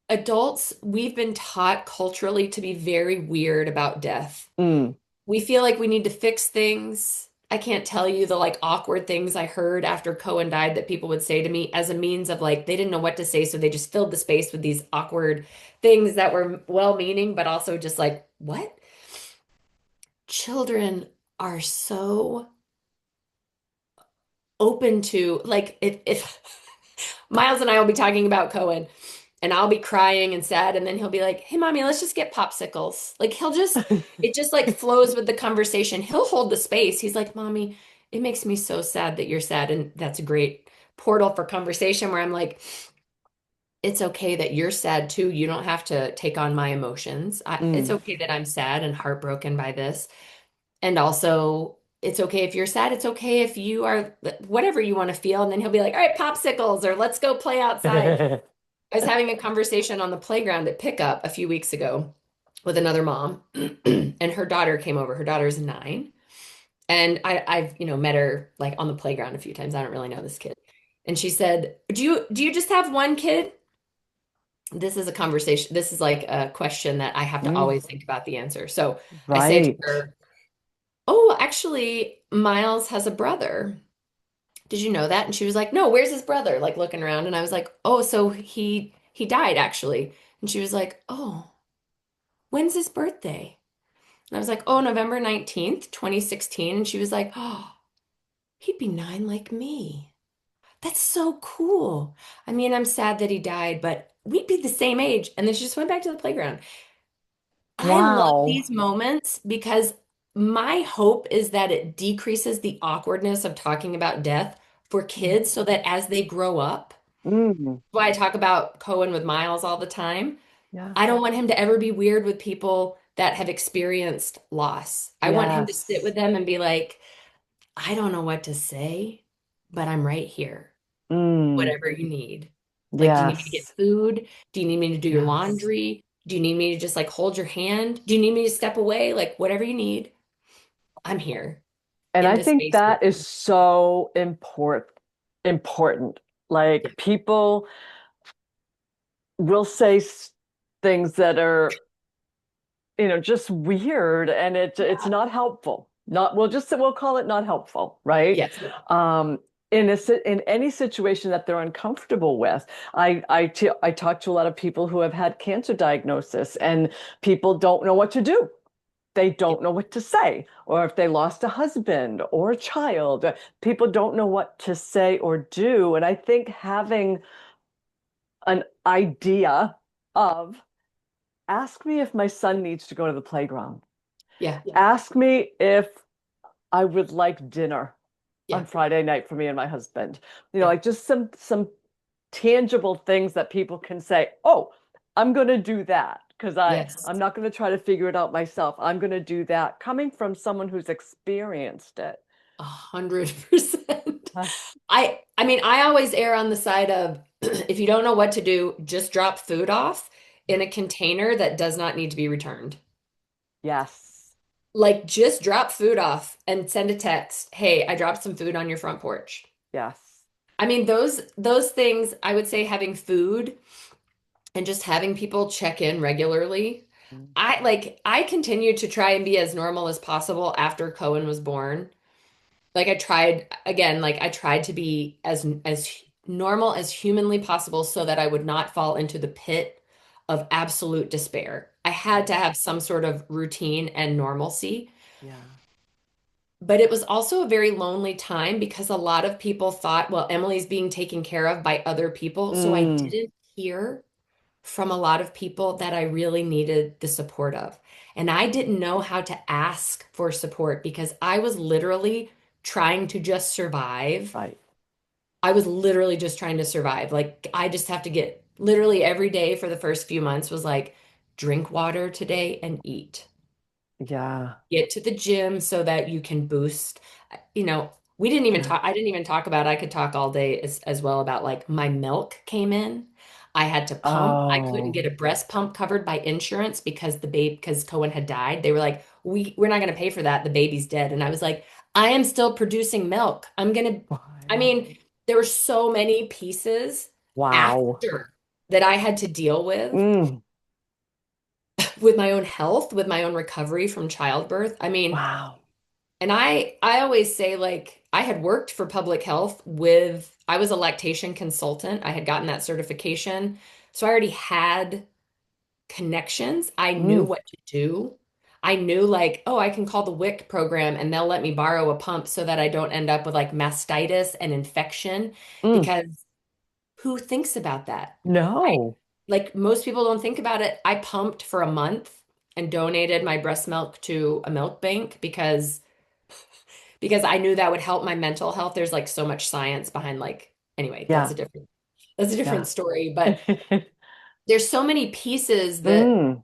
adults, we've been taught culturally to be very weird about death. Mm, We feel like we need to fix things. I can't tell you the like awkward things I heard after Cohen died that people would say to me as a means of like they didn't know what to say, so they just filled the space with these awkward things that were well-meaning, but also just like, what? Children are so open to like if Miles and I will be talking about Cohen and I'll be crying and sad and then he'll be like, "Hey mommy, let's just get popsicles." Like it just like flows with the conversation. He'll hold the space. He's like, "Mommy, it makes me so sad that you're sad." And that's a great portal for conversation where I'm like, "It's okay that you're sad too. You don't have to take on my emotions. It's mm, okay that I'm sad and heartbroken by this." And also, it's okay if you're sad. It's okay if you are whatever you want to feel. And then he'll be like, "All right, popsicles, or let's go play outside." I was having a conversation on the playground at pickup a few weeks ago with another mom, and her daughter came over. Her daughter's 9. And I've, met her like on the playground a few times. I don't really know this kid. And she said, Do you just have one kid? This is a conversation. This is like a question that I have to mm, always think about the answer. So I say to right. her, "Oh, actually, Miles has a brother. Did you know that?" And she was like, "No, where's his brother?" Like looking around. And I was like, "Oh, so he died actually." And she was like, "Oh, when's his birthday?" And I was like, "Oh, November 19th, 2016." And she was like, "Oh, he'd be 9 like me. That's so cool. I mean, I'm sad that he died, but we'd be the same age." And then she just went back to the playground. I love Wow. these moments because my hope is that it decreases the awkwardness of talking about death for kids so that as they grow up, Mm, why I talk about Cohen with Miles all the time. yeah. I don't want him to ever be weird with people that have experienced loss. I want him to sit Yes. with them and be like, "I don't know what to say, but I'm right here. Mm, Whatever you need. Like, do you need me to get yes. food? Do you need me to do your Yes. laundry? Do you need me to just like hold your hand? Do you need me to step away? Like, whatever you need, I'm here And in I this think space with that is you." so important. Yeah. Like people will say things that are, just weird and it's Yeah. not helpful. Not we'll call it not helpful, right? Yes. Um in any situation that they're uncomfortable with. I talk to a lot of people who have had cancer diagnosis and people don't know what to do. They Yeah. don't know what to say, or if they lost a husband or a child, people don't know what to say or do. And I think having an idea of ask me if my son needs to go to the playground. Yeah. Ask me if I would like dinner on Yeah. Friday night for me and my husband. Yeah. Like just some tangible things that people can say, "Oh, I'm going to do that." Because Yes. I'm not going to try to figure it out myself. I'm going to do that coming from someone who's experienced it. 100%. Uh, I mean, I always err on the side of if you don't know what to do, just drop food off in a container that does not need to be returned. yes. Like just drop food off and send a text, "Hey, I dropped some food on your front porch." Yes. I mean, those things, I would say having food and just having people check in regularly. I continued to try and be as normal as possible after Cohen was born. Like I tried again, like I tried to be as normal as humanly possible so that I would not fall into the pit of absolute despair. I had to have some sort of routine and normalcy. Yeah. But it was also a very lonely time because a lot of people thought, well, Emily's being taken care of by other people. So I Mm, didn't hear from a lot of people that I really needed the support of. And I didn't know how to ask for support because I was literally trying to just survive. right. I was literally just trying to survive. Like, I just have to get literally every day for the first few months was like, drink water today and eat. Yeah. Get to the gym so that you can boost. We didn't even Yeah. talk, I didn't even talk about, I could talk all day as well about like my milk came in. I had to pump. I couldn't Oh, get a breast pump covered by insurance because Cohen had died. They were like, we're not going to pay for that. The baby's dead. And I was like, I am still producing milk. I wow. mean, there were so many pieces Wow. after that I had to deal Mm, with my own health, with my own recovery from childbirth. I mean, wow. and I always say like I had worked for public health with I was a lactation consultant. I had gotten that certification. So I already had connections. I knew Mm, what to do. I knew like, oh, I can call the WIC program and they'll let me borrow a pump so that I don't end up with like mastitis and infection mm. because who thinks about that? I No. like most people don't think about it. I pumped for a month and donated my breast milk to a milk bank because I knew that would help my mental health. There's like so much science behind like anyway, Yeah. that's a different Yeah. story, but there's so many pieces that Mm,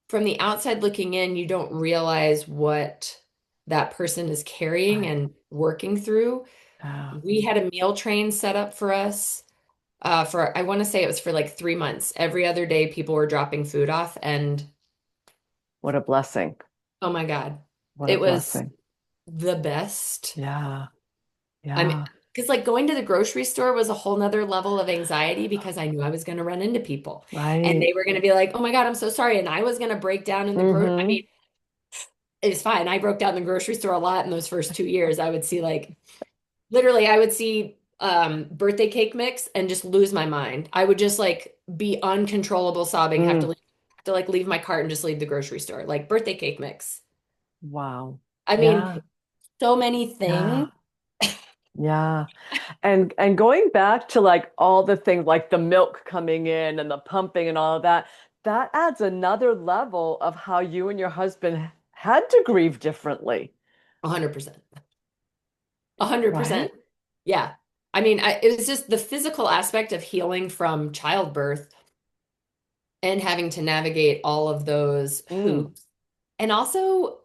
from the outside looking in, you don't realize what that person is carrying right. and working through. Yeah. We had a meal train set up for us for I want to say it was for like 3 months. Every other day people were dropping food off and What a blessing. oh my God, What a it was blessing. the best. Yeah. I mean, Yeah. because like going to the grocery store was a whole nother level of anxiety because I knew I was going to run into people and Right. they were going to be like, oh my God, I'm so sorry. And I was going to break down in I Mm-hmm. mean, it's fine. I broke down the grocery store a lot in those first 2 years. I would see like, literally, I would see birthday cake mix and just lose my mind. I would just like be uncontrollable sobbing, Mm. have to like leave my cart and just leave the grocery store. Like birthday cake mix. Wow. I mean, Yeah. so many things. Yeah. Yeah. And going back to like all the things like the milk coming in and the pumping and all of that, that adds another level of how you and your husband had to grieve differently, 100%. 100%. right? Yeah. I mean, it was just the physical aspect of healing from childbirth and having to navigate all of those Mm. hoops. And also,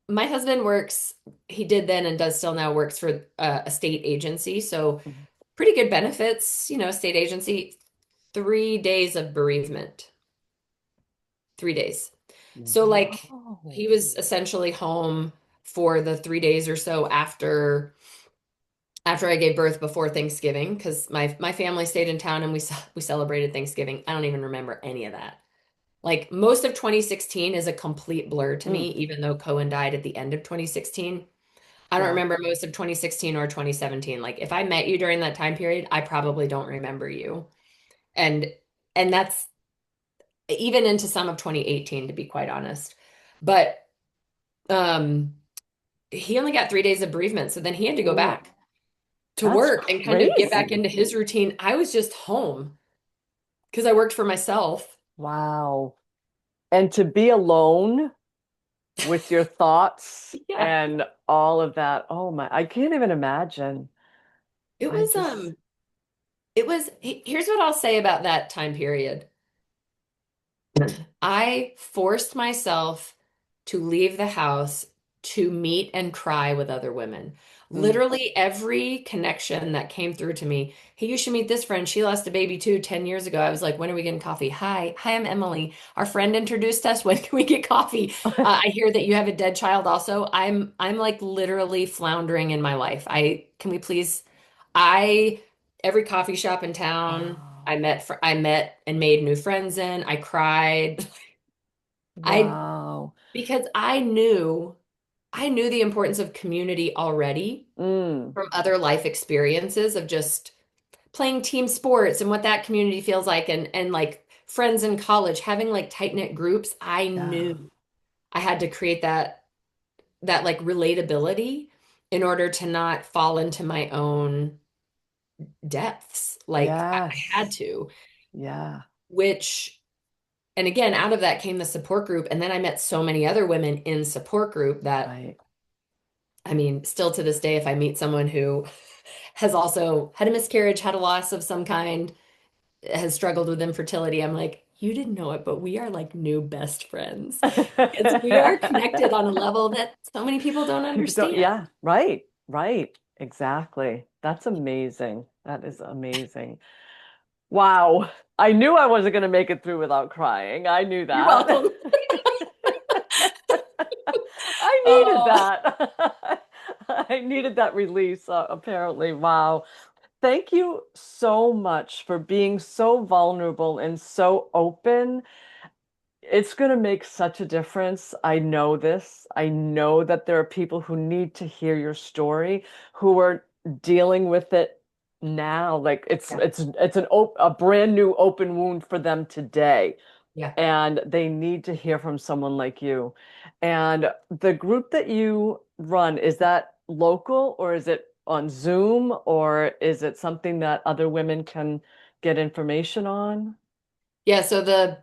my husband works, he did then and does still now works for a state agency. So, Mhm. pretty good benefits, state agency, 3 days of bereavement, 3 days. So, like, Wow. he was essentially home for the 3 days or so after I gave birth before Thanksgiving, because my family stayed in town and we celebrated Thanksgiving. I don't even remember any of that. Like most of 2016 is a complete blur to Mm. me, even though Cohen died at the end of 2016. I don't Yeah. remember most of 2016 or 2017. Like if I met you during that time period, I probably don't remember you. And and that's even into some of 2018, to be quite honest. But um he only got 3 days of bereavement, so then he had to go Mm. back to That's work and kind of get back crazy. into his routine. I was just home because I worked for myself. Wow. And to be alone with your thoughts Yeah. and all of that. Oh my, I can't even imagine. It I was just, here's what I'll say about that time period. I forced myself to leave the house to meet and cry with other women. mm. Literally every connection that came through to me. Hey, you should meet this friend. She lost a baby too 10 years ago. I was like, when are we getting coffee? Hi, I'm Emily. Our friend introduced us. When can we get coffee? I hear that you have a dead child also. I'm like literally floundering in my life. I can we please I every coffee shop in town Oh, I met and made new friends in. I cried. I wow. because I knew the importance of community already Mm, from other life experiences of just playing team sports and what that community feels like and like friends in college, having like tight-knit groups, I Yeah. knew I had to create that like relatability in order to not fall into my own depths. Like I had Yes. to, Yeah. which, and again, out of that came the support group. And then I met so many other women in support group that, Right. I mean, still to this day, if I meet someone who has also had a miscarriage, had a loss of some kind, has struggled with infertility, I'm like, you didn't know it, but we are like new best friends because we are connected on a level that so many people don't People don't, understand. yeah, right, right. Exactly. That's amazing. That is amazing. Wow. I knew I wasn't going to make it through without crying. I knew You're that. welcome. I needed Oh, that. I needed that release, apparently. Wow. Thank you so much for being so vulnerable and so open. It's going to make such a difference. I know this. I know that there are people who need to hear your story, who are dealing with it now. Like yeah, it's a brand new open wound for them today, yeah. and they need to hear from someone like you. And the group that you run, is that local, or is it on Zoom, or is it something that other women can get information on? Yeah, so the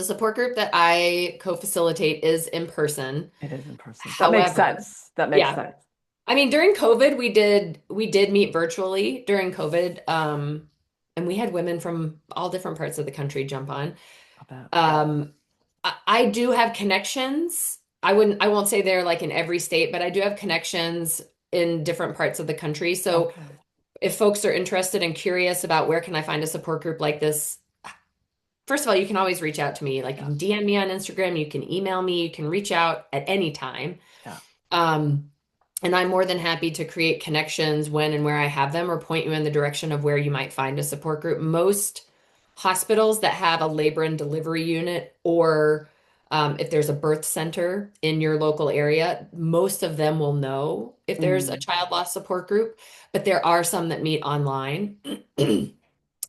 support group that I co-facilitate is in person. It is in person. That makes However, sense. That makes yeah. sense. I mean, during COVID, we did meet virtually during COVID. And we had women from all different parts of the country jump on. I bet. I do have connections. I won't say they're like in every state, but I do have connections in different parts of the country. So Okay. if folks are interested and curious about where can I find a support group like this, first of all, you can always reach out to me. Like you Yeah. can DM me on Instagram, you can email me, you can reach out at any time. Yeah. Um, and I'm more than happy to create connections when and where I have them or point you in the direction of where you might find a support group. Most hospitals that have a labor and delivery unit, or if there's a birth center in your local area, most of them will know if there's a Mm, child loss support group, but there are some that meet online.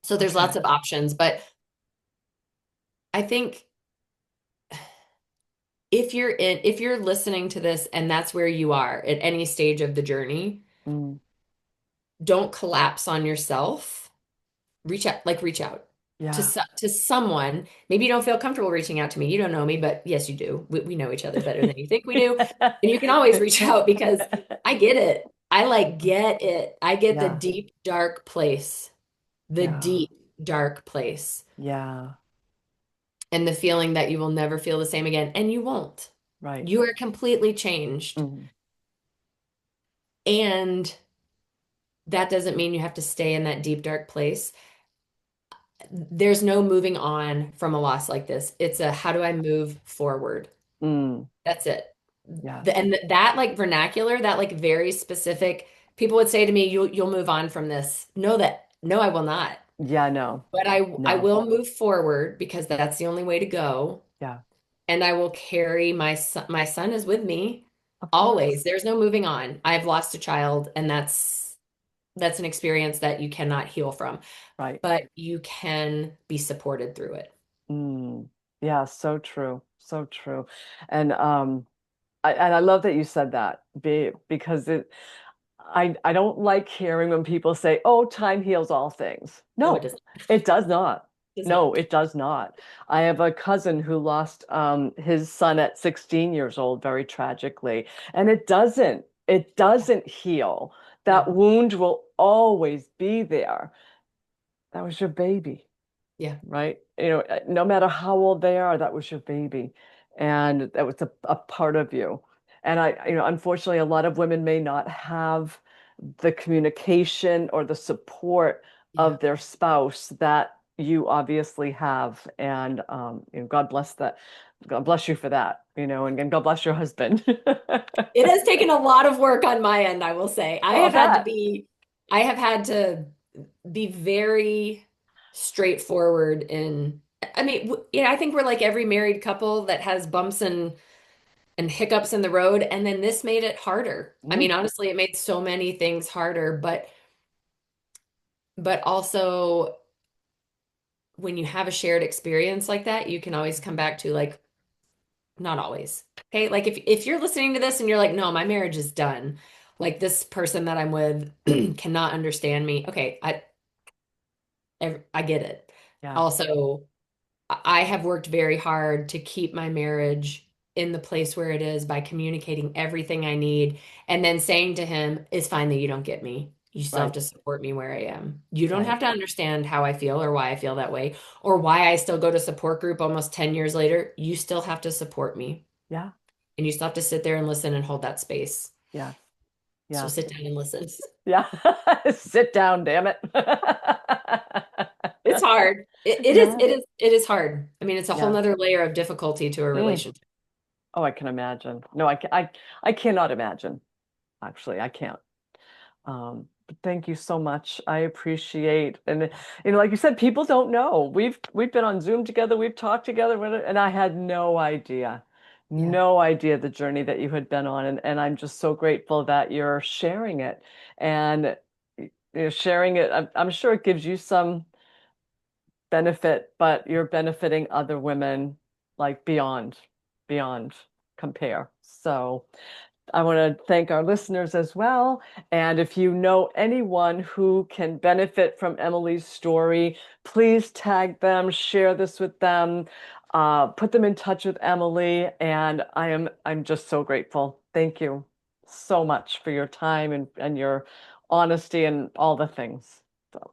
So there's lots okay. of options. But I think if you're listening to this and that's where you are at any stage of the journey, Mm, don't collapse on yourself. Reach out to yeah. to someone. Maybe you don't feel comfortable reaching out to me. You don't know me, but yes, you do. We know each other better than you think we do. And you can always reach out because I get it. I like get it. I get the Yeah. deep, dark place, the Yeah. deep, dark place, Yeah. and the feeling that you will never feel the same again. And you won't. Right. You are completely changed. Mm, And that doesn't mean you have to stay in that deep, dark place. There's no moving on from a loss like this. It's a how do I move forward? mm, That's it. yes. And that like vernacular, that like very specific, people would say to me, you'll move on from this. No, I will not. Yeah, no. But I No. will move forward because that's the only way to go. Yeah. And I will carry my son. My son is with me Of always. course. There's no moving on. I've lost a child, and that's an experience that you cannot heal from, Right. but you can be supported through it. Mm, yeah, so true. So true. And I love that you said that because I don't like hearing when people say, "Oh, time heals all things." No, it No, does not. it does not. It does No, not. it does not. I have a cousin who lost his son at 16 years old very tragically, and it doesn't heal. Yeah. That wound will always be there. That was your baby, Yeah. right? No matter how old they are, that was your baby. And that was a part of you. And unfortunately, a lot of women may not have the communication or the support Yeah. of their spouse that you obviously have. And God bless that. God bless you for that, and God bless your husband. It has taken a lot of work on my end, I will say. I'll bet. I have had to be very straightforward in, I mean, I think we're like every married couple that has bumps and hiccups in the road, and then this made it harder. I mean, Mm, honestly, it made so many things harder, but also when you have a shared experience like that, you can always come back to like, not always. Okay. Like if you're listening to this and you're like, no, my marriage is done. Like this person that I'm with cannot understand me. Okay, I get it. Yeah, Also, I have worked very hard to keep my marriage in the place where it is by communicating everything I need and then saying to him, it's fine that you don't get me. You still have right, to support me where I am. You don't right. have to understand how I feel or why I feel that way or why I still go to support group almost 10 years later. You still have to support me Yeah, and you still have to sit there and listen and hold that space. yes, So yes. sit down and listen. Yeah. Sit down, damn it. It's hard. Yeah, It is hard. I mean, it's a whole yes. nother layer of difficulty to a Mm. relationship. Oh, I can imagine. No, I cannot imagine. Actually, I can't. But thank you so much. I appreciate, and like you said, people don't know. We've been on Zoom together, we've talked together, and I had Yeah. no idea the journey that you had been on, and I'm just so grateful that you're sharing it, and sharing it. I'm sure it gives you some benefit, but you're benefiting other women like beyond compare. So. I want to thank our listeners as well. And if you know anyone who can benefit from Emily's story, please tag them, share this with them, put them in touch with Emily. And I'm just so grateful. Thank you so much for your time and your honesty and all the things.